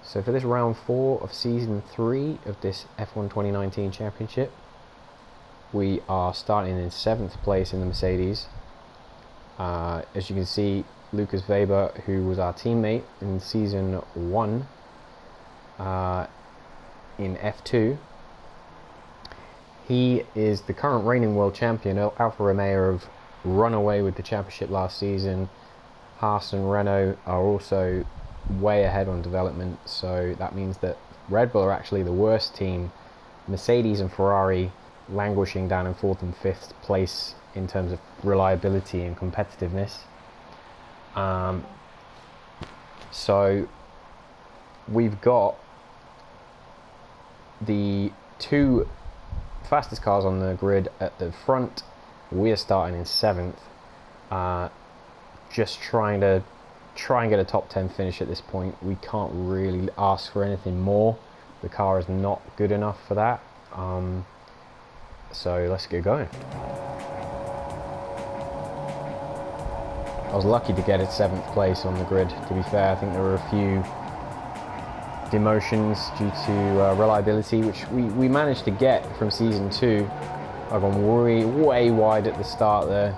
So for this round 4 of season 3 of this F1 2019 championship, we are starting in 7th place in the Mercedes. As you can see, Lucas Weber, who was our teammate in season 1 in F2, he is the current reigning world champion. Alfa Romeo have run away with the championship last season. Haas and Renault are also way ahead on development, so that means that Red Bull are actually the worst team. Mercedes and Ferrari languishing down in 4th and 5th place in terms of reliability and competitiveness. So we've got the 2 fastest cars on the grid at the front. We're starting in 7th, just trying to get a top 10 finish at this point. We can't really ask for anything more. The car is not good enough for that. So let's get going. I was lucky to get it 7th place on the grid, to be fair. I think there were a few demotions due to reliability, which we managed to get from season 2. I've gone way wide at the start there,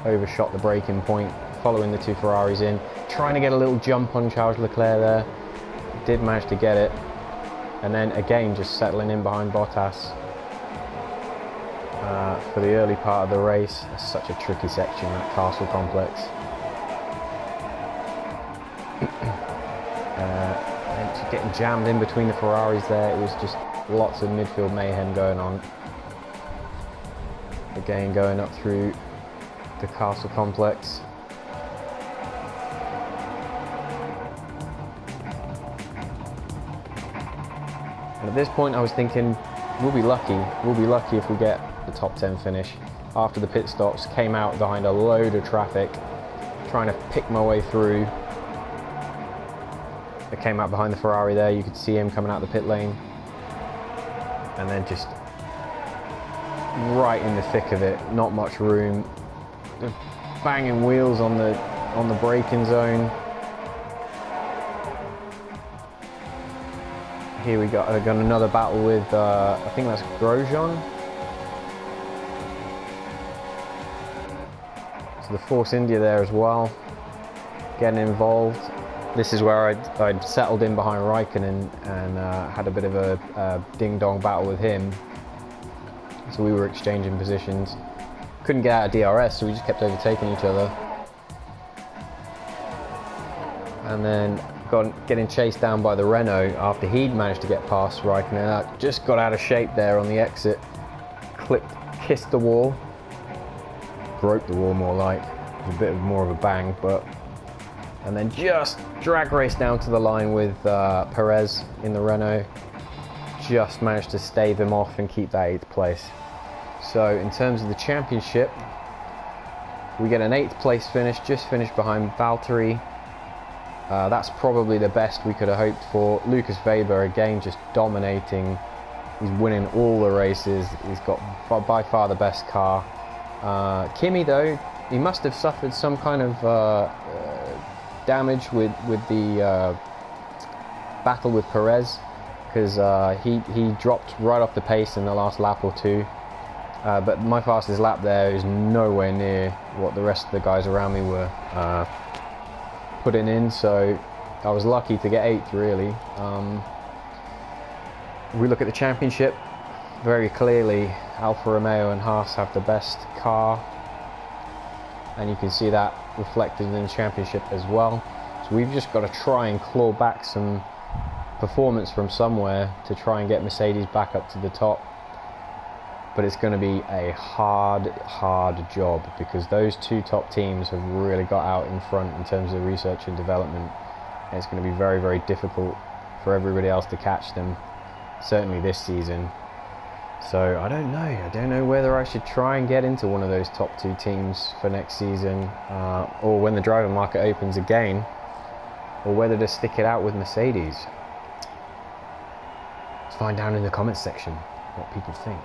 overshot the braking point, following the 2 Ferraris in, trying to get a little jump on Charles Leclerc there. Did manage to get it, and then again just settling in behind Bottas for the early part of the race. It's such a tricky section, that castle complex. And just getting jammed in between the Ferraris there. It was just lots of midfield mayhem going on. Again, going up through the castle complex. And at this point I was thinking, we'll be lucky if we get the top 10 finish. After the pit stops, came out behind a load of traffic, trying to pick my way through. I came out behind the Ferrari there, you could see him coming out the pit lane. And then just right in the thick of it, not much room. Banging wheels on the braking zone. Here we got another battle with, I think that's Grosjean. So the Force India there as well, getting involved. This is where I'd settled in behind Raikkonen and had a bit of a ding-dong battle with him. So we were exchanging positions. Couldn't get out of DRS, so we just kept overtaking each other. And then getting chased down by the Renault after he'd managed to get past Raikkonen. I just got out of shape there on the exit. Kissed the wall. Broke the wall more like. It was a bit more of a bang, and then just drag race down to the line with Perez in the Renault. Just managed to stave him off and keep that 8th place. So in terms of the championship, we get an 8th place finish, just finished behind Valtteri. That's probably the best we could have hoped for. Lucas Weber again just dominating. He's winning all the races. He's got by far the best car. Kimi though, he must have suffered some kind of damage with the battle with Perez, because he dropped right off the pace in the last lap or 2. But my fastest lap there is nowhere near what the rest of the guys around me were putting in, so I was lucky to get 8th really. We look at the championship, very clearly Alfa Romeo and Haas have the best car, and you can see that reflected in the championship as well. So we've just got to try and claw back some performance from somewhere to try and get Mercedes back up to the top. But it's going to be a hard job, because those 2 top teams have really got out in front in terms of research and development. And it's going to be very difficult for everybody else to catch them, certainly this season. So I don't know whether I should try and get into one of those top 2 teams for next season, or when the driver market opens again, or whether to stick it out with Mercedes. Let's find down in the comments section what people think.